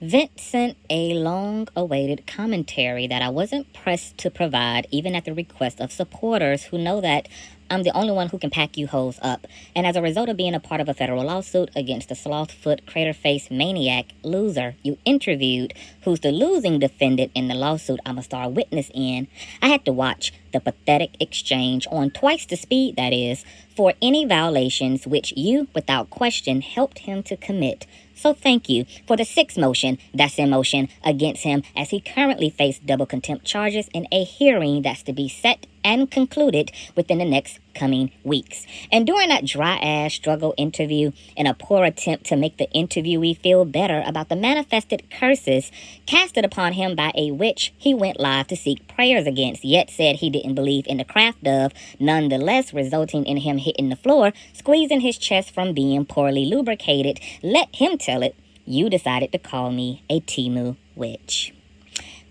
Vince sent a long-awaited commentary that I wasn't pressed to provide, even at the request of supporters who know that I'm the only one who can pack you hoes up. And as a result of being a part of a federal lawsuit against the slothfoot, crater-faced maniac loser you interviewed, who's the losing defendant in the lawsuit I'm a star witness in, I had to watch the pathetic exchange on twice the speed, that is, for any violations which you, without question, helped him to commit. So thank you for the sixth motion that's in motion against him as he currently faces double contempt charges in a hearing that's to be set and concluded within the next coming weeks. And during that dry-ass struggle interview, in a poor attempt to make the interviewee feel better about the manifested curses casted upon him by a witch he went live to seek prayers against, yet said he didn't believe in the craft of, nonetheless resulting in him hitting the floor, squeezing his chest from being poorly lubricated, let him tell it, you decided to call me a Temu witch.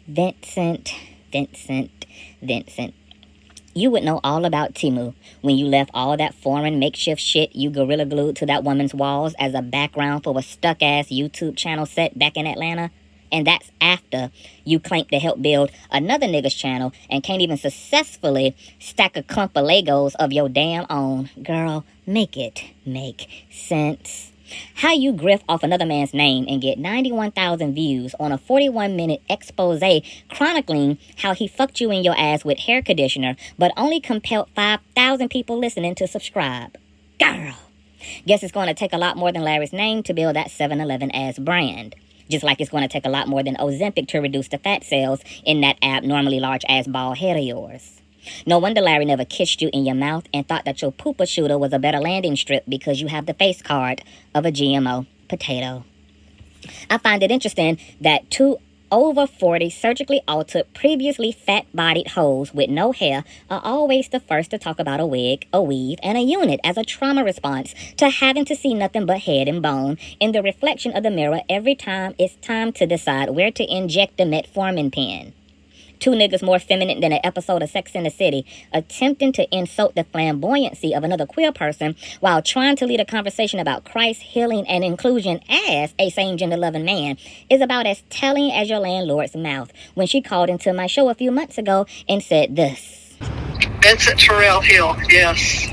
Vincent. You would know all about Temu when you left all that foreign makeshift shit you gorilla glued to that woman's walls as a background for a stuck-ass YouTube channel set back in Atlanta. And that's after you claimed to help build another nigga's channel and can't even successfully stack a clump of Legos of your damn own. Girl, make it make sense. How you grift off another man's name and get 91,000 views on a 41-minute expose chronicling how he fucked you in your ass with hair conditioner, but only compelled 5,000 people listening to subscribe. Girl, guess it's going to take a lot more than Larry's name to build that 7-Eleven ass brand. Just like it's going to take a lot more than Ozempic to reduce the fat cells in that abnormally large ass bald head of yours. No wonder Larry never kissed you in your mouth and thought that your pooper shooter was a better landing strip because you have the face card of a GMO potato. I find it interesting that two over 40 surgically altered, previously fat-bodied hoes with no hair are always the first to talk about a wig, a weave, and a unit as a trauma response to having to see nothing but head and bone in the reflection of the mirror every time it's time to decide where to inject the metformin pen. Two niggas more feminine than an episode of Sex and the City, attempting to insult the flamboyancy of another queer person while trying to lead a conversation about Christ, healing, and inclusion as a same-gender loving man is about as telling as your landlord's mouth when she called into my show a few months ago and said this. Vincent Terrill Hill, yes.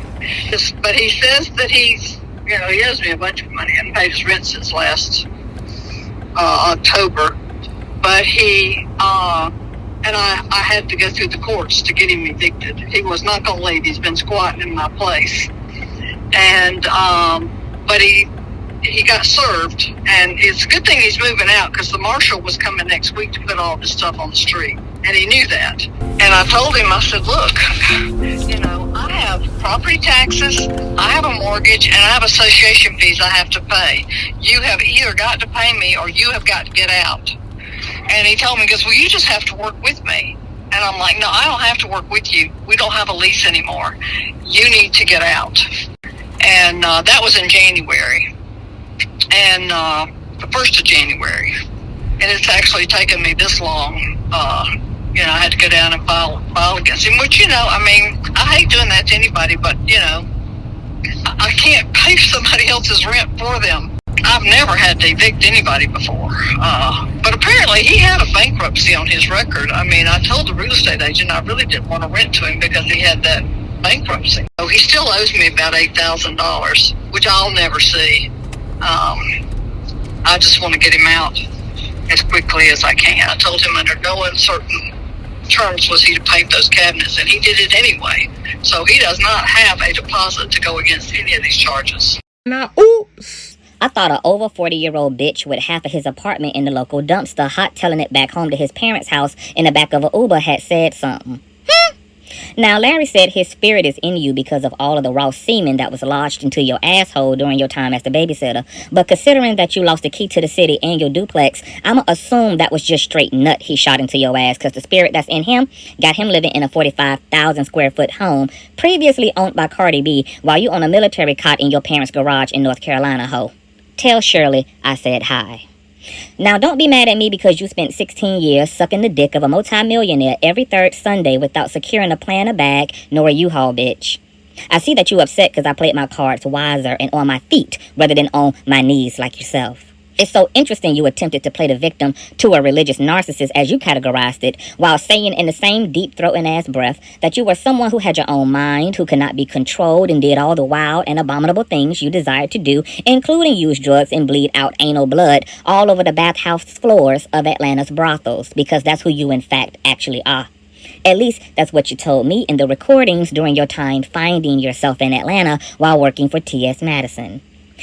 But he says that he owes me a bunch of money and paid his rent since last October. But and I had to go through the courts to get him evicted. He was not going to leave. He's been squatting in my place. And, but he got served. And it's a good thing he's moving out because the marshal was coming next week to put all this stuff on the street. And he knew that. And I told him, I said, look, I have property taxes, I have a mortgage, and I have association fees I have to pay. You have either got to pay me or you have got to get out. And he told me, he goes, well, you just have to work with me. And I'm like, no, I don't have to work with you. We don't have a lease anymore. You need to get out. And that was in January. And the 1st of January. And it's actually taken me this long. I had to go down and file against him, which, I hate doing that to anybody, but, I can't pay somebody else's rent for them. I've never had to evict anybody before. But apparently he had a bankruptcy on his record. I told the real estate agent I really didn't want to rent to him because he had that bankruptcy. So he still owes me about $8,000, which I'll never see. I just want to get him out as quickly as I can. I told him under no uncertain terms was he to paint those cabinets, and he did it anyway. So he does not have a deposit to go against any of these charges. Now, oops. I thought an over 40-year-old bitch with half of his apartment in the local dumpster hot telling it back home to his parents' house in the back of an Uber had said something. Now, Larry said his spirit is in you because of all of the raw semen that was lodged into your asshole during your time as the babysitter. But considering that you lost the key to the city and your duplex, I'ma assume that was just straight nut he shot into your ass because the spirit that's in him got him living in a 45,000 square foot home previously owned by Cardi B while you on a military cot in your parents' garage in North Carolina, ho. Tell Shirley I said hi. Now, don't be mad at me because you spent 16 years sucking the dick of a multi-millionaire every third Sunday without securing a planner bag nor a U-Haul, bitch. I see that you upset because I played my cards wiser and on my feet rather than on my knees like yourself. It's so interesting you attempted to play the victim to a religious narcissist, as you categorized it, while saying in the same deep-throating ass breath that you were someone who had your own mind, who could not be controlled, and did all the wild and abominable things you desired to do, including use drugs and bleed out anal blood all over the bathhouse floors of Atlanta's brothels, because that's who you in fact actually are. At least that's what you told me in the recordings during your time finding yourself in Atlanta while working for T.S. Madison.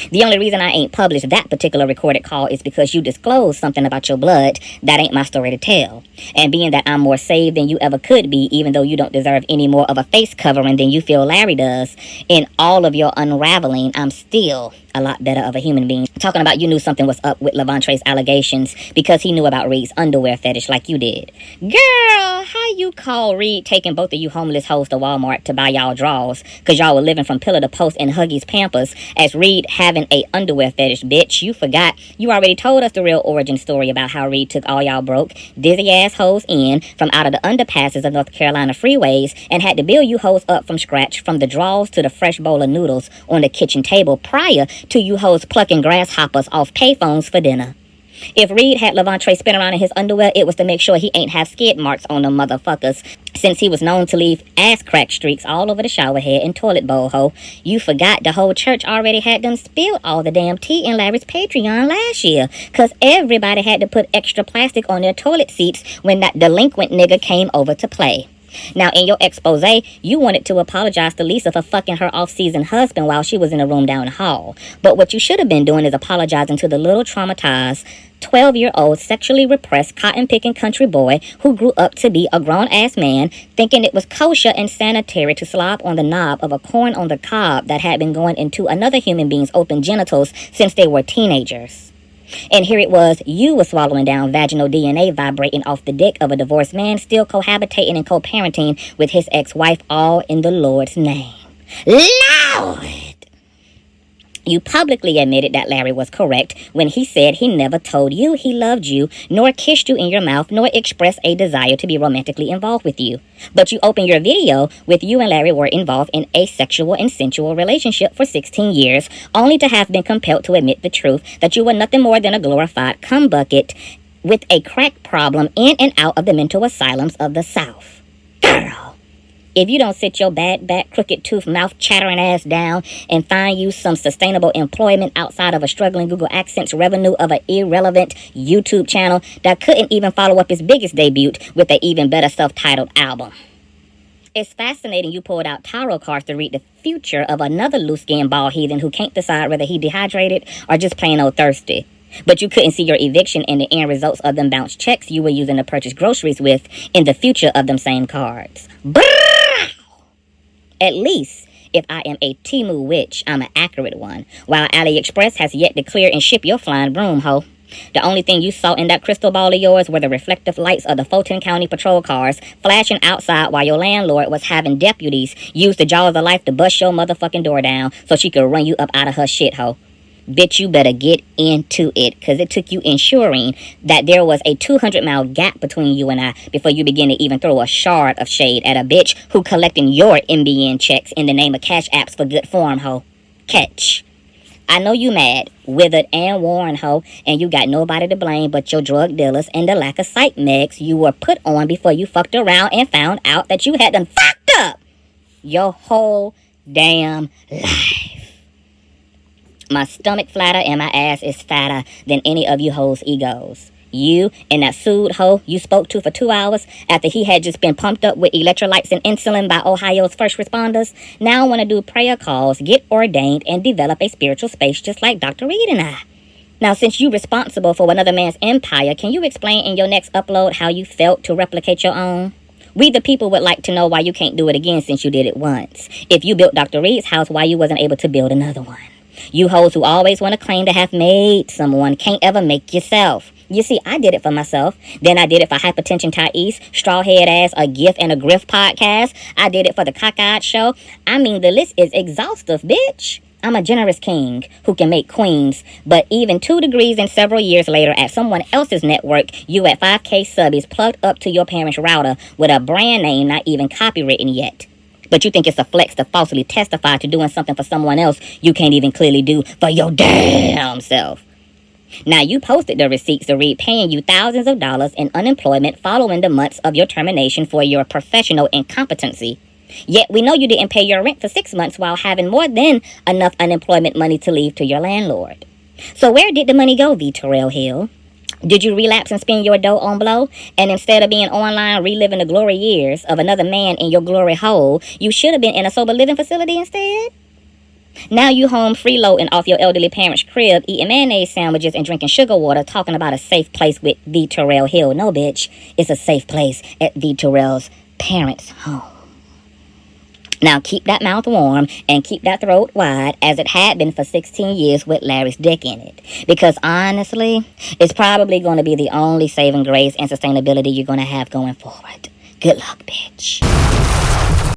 The only reason I ain't published that particular recorded call is because you disclosed something about your blood that ain't my story to tell. And being that I'm more saved than you ever could be, even though you don't deserve any more of a face covering than you feel Larry does, in all of your unraveling, I'm still a lot better of a human being. Talking about you knew something was up with Levantre's allegations because he knew about Reid's underwear fetish like you did. Girl, how you call Reid taking both of you homeless hoes to Walmart to buy y'all drawers because y'all were living from pillar to post in Huggies Pampers as Reid having a underwear fetish, bitch? You forgot. You already told us the real origin story about how Reid took all y'all broke, dizzy ass hoes in from out of the underpasses of North Carolina freeways and had to build you hoes up from scratch from the drawers to the fresh bowl of noodles on the kitchen table prior to you hoes plucking grasshoppers off payphones for dinner. If Reid had Levantre spin around in his underwear, it was to make sure he ain't have skid marks on them motherfuckers, since he was known to leave ass crack streaks all over the shower head and toilet bowl ho. You forgot the whole church already had done spilled all the damn tea in Larry's Patreon last year, cause everybody had to put extra plastic on their toilet seats when that delinquent nigga came over to play. Now, in your expose, you wanted to apologize to Lisa for fucking her off-season husband while she was in a room down the hall. But what you should have been doing is apologizing to the little traumatized 12-year-old sexually repressed cotton-picking country boy who grew up to be a grown-ass man thinking it was kosher and sanitary to slob on the knob of a corn on the cob that had been going into another human being's open genitals since they were teenagers. And here it was, you were swallowing down vaginal DNA vibrating off the dick of a divorced man still cohabitating and co-parenting with his ex-wife, all in the Lord's name. Lord! You publicly admitted that Larry was correct when he said he never told you he loved you, nor kissed you in your mouth, nor expressed a desire to be romantically involved with you. But you opened your video with you and Larry were involved in a sexual and sensual relationship for 16 years, only to have been compelled to admit the truth that you were nothing more than a glorified cum bucket with a crack problem in and out of the mental asylums of the South. Girl! If you don't sit your bad back, crooked tooth, mouth chattering ass down and find you some sustainable employment outside of a struggling Google AdSense revenue of an irrelevant YouTube channel that couldn't even follow up its biggest debut with an even better self-titled album. It's fascinating you pulled out tarot cards to read the future of another loose-skinned bald heathen who can't decide whether he dehydrated or just plain old thirsty. But you couldn't see your eviction and the end results of them bounced checks you were using to purchase groceries with in the future of them same cards. At least, if I am a Temu witch, I'm an accurate one, while AliExpress has yet to clear and ship your flying broom, ho. The only thing you saw in that crystal ball of yours were the reflective lights of the Fulton County patrol cars flashing outside while your landlord was having deputies use the jaws of life to bust your motherfucking door down so she could run you up out of her shit, ho. Bitch, you better get into it, because it took you ensuring that there was a 200-mile gap between you and I before you begin to even throw a shard of shade at a bitch who collecting your MBN checks in the name of cash apps for good form, ho. Catch. I know you mad, withered and worn, ho, and you got nobody to blame but your drug dealers and the lack of sight meds you were put on before you fucked around and found out that you had done fucked up your whole damn life. My stomach flatter and my ass is fatter than any of you hoes' egos. You and that sued hoe you spoke to for 2 hours after he had just been pumped up with electrolytes and insulin by Ohio's first responders now want to do prayer calls, get ordained, and develop a spiritual space just like Dr. Reid and I. Now, since you're responsible for another man's empire, can you explain in your next upload how you felt to replicate your own? We the people would like to know why you can't do it again since you did it once. If you built Dr. Reid's house, why you wasn't able to build another one? You hoes who always want to claim to have made someone can't ever make yourself. You see, I did it for myself. Then I did it for Hypertension Thais, Strawhead Ass, A Gift and a Griff podcast. I did it for the Cockeyed Show. I mean, the list is exhaustive, bitch. I'm a generous king who can make queens. But even 2 degrees and several years later at someone else's network, you at 5K subbies plugged up to your parents' router with a brand name not even copywritten yet. But you think it's a flex to falsely testify to doing something for someone else you can't even clearly do for your damn self. Now, you posted the receipts to Reid paying you thousands of dollars in unemployment following the months of your termination for your professional incompetency. Yet we know you didn't pay your rent for 6 months while having more than enough unemployment money to leave to your landlord. So where did the money go, V. Terrill Hill? Did you relapse and spend your dough on blow? And instead of being online reliving the glory years of another man in your glory hole, you should have been in a sober living facility instead? Now you home freeloading off your elderly parents' crib, eating mayonnaise sandwiches and drinking sugar water, talking about a safe place with V. Terrill Hill. No, bitch. It's a safe place at V. Terrill's parents' home. Now keep that mouth warm and keep that throat wide as it had been for 16 years with Larry's dick in it. Because honestly, it's probably going to be the only saving grace and sustainability you're going to have going forward. Good luck, bitch.